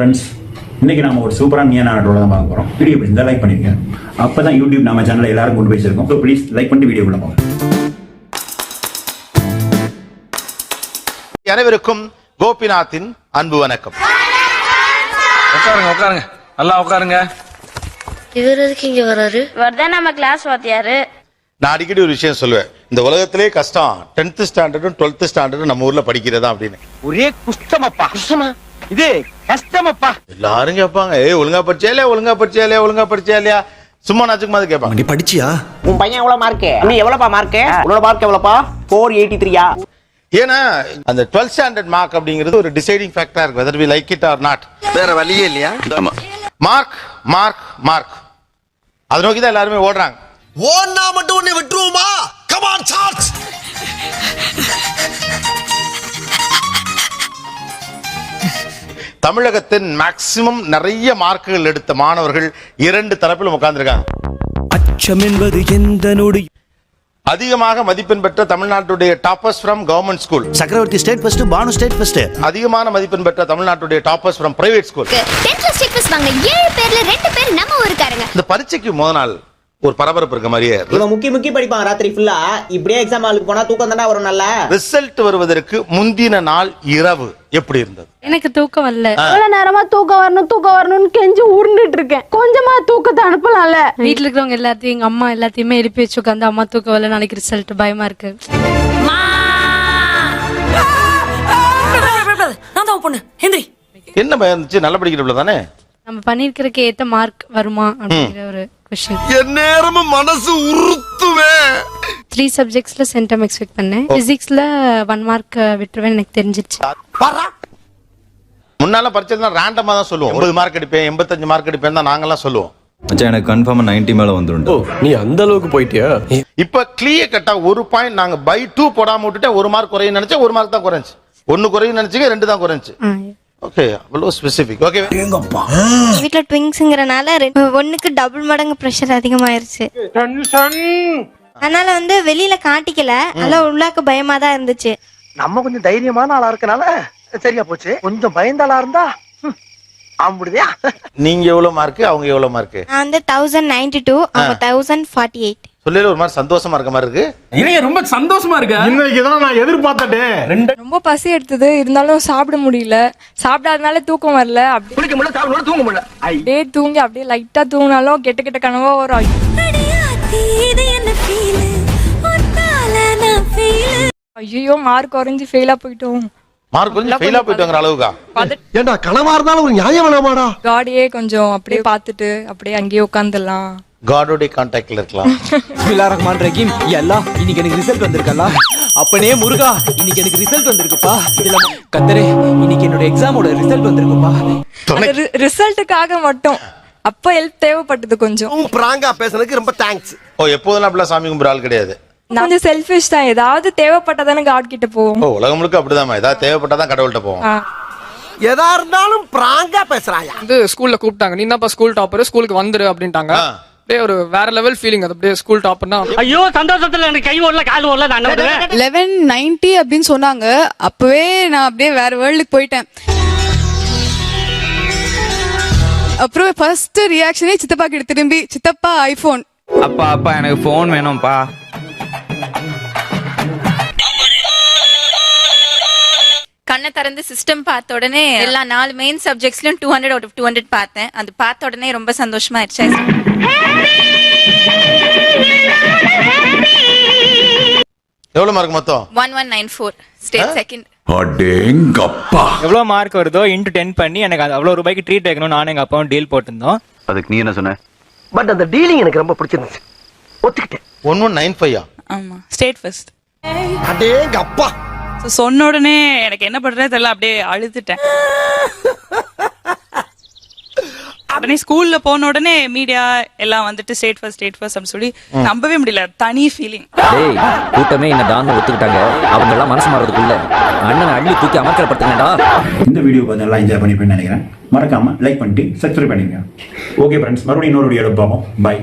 Friends, இன்னைக்கு நாம ஒரு சூப்பரான நியான ஆர்டரோட தான் பார்க்க போறோம். வீடியோ பிடிச்சிருந்தா லைக் பண்ணிருங்க. அப்பதான் யூடியூப் நம்ம சேனலை எல்லாரும் கொண்டு போய் சேர்க்கும். ஸோ ப்ளீஸ் லைக் பண்ணிட்டு வீடியோக்குள்ள போங்க. அனைவருக்கும் கோபிநாத்தின் அன்பு வணக்கம். உட்காருங்க நல்லா உட்காருங்க. இவர் எதுக்கு இங்க வராரு? இவர்தான் நம்ம கிளாஸ் வாத்தியாரு. நான் அடிக்கடி ஒரு விஷயம் சொல்லுவேன், இந்த உலகத்திலே கஷ்டம் 10th ஸ்டாண்டர்டும் 12th ஸ்டாண்டர்டும் நம்ம ஊர்ல படிக்கிறதா அப்படின்னு. ஒரே குஷ்டமப்பா. இது கஷ்டமப்பா. எல்லாரும் கேட்பாங்க, ஒழுங்கா படிச்சியா இல்லையா சும்மா நாச்சுக்குமா கேட்பாங்க. நீ படிச்சியா? உன் பையன் எவ்வளவு மார்க்? நீ எவ்வளவுப்பா மார்க்? உன்னோட மார்க் எவ்வளவுப்பா? 483. ஏன்னா அந்த 12th ஸ்டாண்டர்ட் மார்க் அப்படிங்கிறது ஒரு டிசைடிங் ஃபேக்டரா இருக்கு, whether we like it or not. வேற வழியே இல்லையா? மார்க் மார்க் மார்க் அதை நோக்கி தான் எல்லாருமே ஓடுறாங்க. ஓன்னா மட்டும் உன்னை விட்டுருவோமா? Come on charge. தமிழகத்தின் மேக்சிமம் நிறைய மார்க்குகள் எடுத்த மாணவர்கள் இரண்டு தரப்பிலும் உட்கார்ந்திருக்காங்க. அச்சம் என்பது எந்த நொடி. அதிகமாக மதிப்பெண் பெற்ற தமிழ்நாட்டுடைய toppers from government school. Chakravarthy state first, Banu state first. அதிகமான மதிப்பெண் பெற்ற தமிழ்நாட்டுடைய toppers from private school. 10th state first வாங்க 7 பேர்ல 2 பேர் நம்ம ஊர்க்காரங்க. இந்த பரீட்சைக்கு முதல் நாள் ஒரு பரபரப்பு இருக்க மாதிரியே. இவன் முக்கி படிப்பான் ராத்திரி ஃபுல்லா. இப்படியே எக்ஸாம் ஹாலுக்கு போனா தூக்கம் தானே வரும். நல்லா ரிசல்ட் வருவதற்கு முந்தின நாள் இரவு எப்படி இருந்தது? எனக்கு தூக்கம் வரல. எவ்வளவு நேரமா தூக்கம் வரணும்னு கெஞ்சி உருண்டுட்டு இருக்கேன். கொஞ்சமா தூக்கத்தை அனுப்பலாம்ல. வீட்டுல இருக்கிறவங்க எல்லாத்தையும் எங்க அம்மா எல்லாத்தையுமே எழுப்பி வச்சு உட்காந்து அம்மா தூக்கம் வரல, நாளைக்கு ரிசல்ட் பயமா இருக்கு. என்ன பயம் இருந்துச்சு? நல்ல படிக்கிறப்பல தானே நம்ம பண்ணிருக்கிறதுக்கு ஏத்த மார்க் வருமா அப்படிங்கிற ஒரு கொஸ்டின். எந்நேரமும் மனசு உறுத்துவே. 3 சப்ஜெக்ட்ஸ்ல சென்டம் எக்ஸ்பெக்ட் பண்ணேன். பிசிக்ஸ்ல 1 மார்க் விட்டுருவேன் எனக்கு தெரிஞ்சிருச்சு. முன்னால பரீட்சை ரேண்டமா தான் சொல்லுவோம். 80 மார்க் எடுப்பேன் 85 மார்க் எடுப்பேன் தான் நாங்கெல்லாம் சொல்லுவோம். மச்சான் எனக்கு கன்ஃபார்மா 90 மேல வந்துரும். நீ அந்த அளவுக்கு போயிட்டியா? இப்ப கிளியர் கட்டா ஒரு பாயிண்ட் நாங்க பை 2 போடாம விட்டுட்டு 1 மார்க் குறையும் நினைச்சா 1 மார்க் தான் குறைஞ்சு. 1 குறையும் நினைச்சீங்க 2 தான் குறைஞ்சு. ஓகே, அவ்வளவு ஸ்பெசிபிக். ஓகே, வீட்ல ட்விங்ஸ்ங்கறனால 1க்கு டபுள் மடங்கு பிரஷர் அதிகமாயிருச்சு. அதனால வெளியில காட்டிக்கல, அதனால உள்ளாக்க பயமா தான் இருந்துச்சு. நம்ம கொஞ்சம் தைரியமான ஆளா இருக்கனால சரியா போச்சு. கொஞ்சம் பயந்தாளா இருந்தா ஆம்பிடுதியா. நீங்க எவ்வளவு மார்க், அவங்க எவ்வளவு மார்க்? நான் 1092, அவங்க 1048. சொல்லல ஒரு மாதிரி சந்தோஷமா இருக்க மாதிரி இருக்கு. இவங்க ரொம்ப சந்தோஷமா இருக்கா? இன்னைக்கு தான் நான் எதிர்பார்த்தேன். ரொம்ப பசி எடுத்தது, இருந்தாலும் சாப்பிட முடியல. சாப்பிடாதனால தூக்கம் வரல. குளிக்க முடியல, சாப்பிட தூங்க முடியல. அப்படியே தூங்கி அப்படியே லைட்டா தூங்கினாலும் கெட்ட கனவா வரும். ஐயோ மார்க் குறைஞ்சு ஃபெயிலா போயிட்டோம். மார்க் கொஞ்சம் ஃபெயிலா போயிட்டோங்கிற அளவுக்கா? ஏண்டா கனவா இருந்தாலும் ஒரு நியாயம் வேணாமாடா? காடியே கொஞ்சம் அப்படியே பார்த்துட்டு அப்படியே அங்கேயே உட்காந்துடலாம். காடோட கான்டாக்ட்ல இருக்கலாம். பிஸ்மில்லாஹ் ரஹ்மான் ரஹீம். யல்லா இன்னைக்கு எனக்கு ரிசல்ட் வந்திருக்கல. அப்பனே முருகா இன்னைக்கு எனக்கு ரிசல்ட் வந்திருக்குப்பா. இதுல கத்தரே இன்னைக்கு என்னோட எக்ஸாமோட ரிசல்ட் வந்திருக்குப்பா. ரிசல்ட்டுக்காக மட்டும் அப்ப ஹெல்ப் தேவைப்பட்டது கொஞ்சம். பிராங்கா பேசுனதுக்கு ரொம்ப தேங்க்ஸ். எப்போதெல்லாம் அப்படிலாம் சாமி கும்பிட ஆள் கிடையாது. நான் கொஞ்சம் செல்ஃபிஷ் தான். ஏதாவது தேவைப்பட்டதானே காட் கிட்ட போவோம். உலகம் முழுக்க அப்படிதான். ஏதாவது தேவைப்பட்டாதான் கடவுள்கிட்ட போவோம். எதா இருந்தாலும் பிராங்கா பேசுறாயா? ஸ்கூல்ல கூப்பிட்டாங்க, நீ என்னப்பா ஸ்கூல் டாப்பர், ஸ்கூலுக்கு வந்துரு அப்படின்ட்டாங்க. அப்படியே ஒரு வேற லெவல் ஃபீலிங். அது அப்படியே ஸ்கூல் டாப்பர்னா ஐயோ சந்தோஷத்துல எனக்கு கை ஓடல கால் ஓடல. நான் 1190 அப்படின்னு சொன்னாங்க. அப்பவே நான் அப்படியே வேற வேர்ல்டுக்கு போயிட்டேன். அப்புறம் ஃபர்ஸ்ட் ரியாக்ஷனே சித்தப்பா கிட்ட திரும்பி, சித்தப்பா ஐபோன். அப்பா எனக்கு போன் வேணும்ப்பா. கண்ணை திறந்து சிஸ்டம் பார்த்த உடனே எல்லா 4 மெயின் சப்ஜெக்ட்ஸ்லயும் 200 out of 200 பார்த்தேன். அது பார்த்த உடனே ரொம்ப சந்தோஷமா ஆயிடுச்சு. எவ்வளவு மார்க் மொத்தம்? 1194 ஸ்டேட் செகண்ட். அடேங்கப்பா. எவ்வளவு மார்க் வருதோ இன்டு 10 பண்ணி எனக்கு அவ்வளவு ரூபாய்க்கு ட்ரீட் வைக்கணும். நானும் எங்க அப்பாவும் டீல் போட்டிருந்தோம். அதுக்கு நீ என்ன சொன்ன? பட் அந்த டீலிங் எனக்கு ரொம்ப பிடிச்சிருந்துச்சு, ஒத்துக்கிட்டேன். 1195. ஆமா, ஸ்டேட் ஃபர்ஸ்ட். அடேங்கப்பா. சொன்ன உடனே எனக்கு என்ன பண்றதே தெரியல, அப்படியே அழுதுட்டேன். உடனே ஸ்கூல்ல போன உடனே மீடியா எல்லாம் வந்துட்டு ஸ்டேட் ஃபர்ஸ்ட் அப்படின்னு சொல்லி நம்பவே முடியல. தனி ஃபீலிங். டேய் கூட்டமே என்ன தாங்க ஒத்துக்கிட்டாங்க. அவங்க எல்லாம் மனசு மாறதுக்குள்ள அண்ணன் அள்ளி தூக்கி அமர்க்கப்படுத்துங்கடா. இந்த வீடியோ பார்த்து நல்லா என்ஜாய் பண்ணிப்பேன்னு நினைக்கிறேன். மறக்காம லைக் பண்ணிட்டு சப்ஸ்கிரைப் பண்ணிருங்க. ஓகே ஃப்ரெண்ட்ஸ், மறுபடியும் இன்னொரு வீடியோல பார்ப்போம். பை.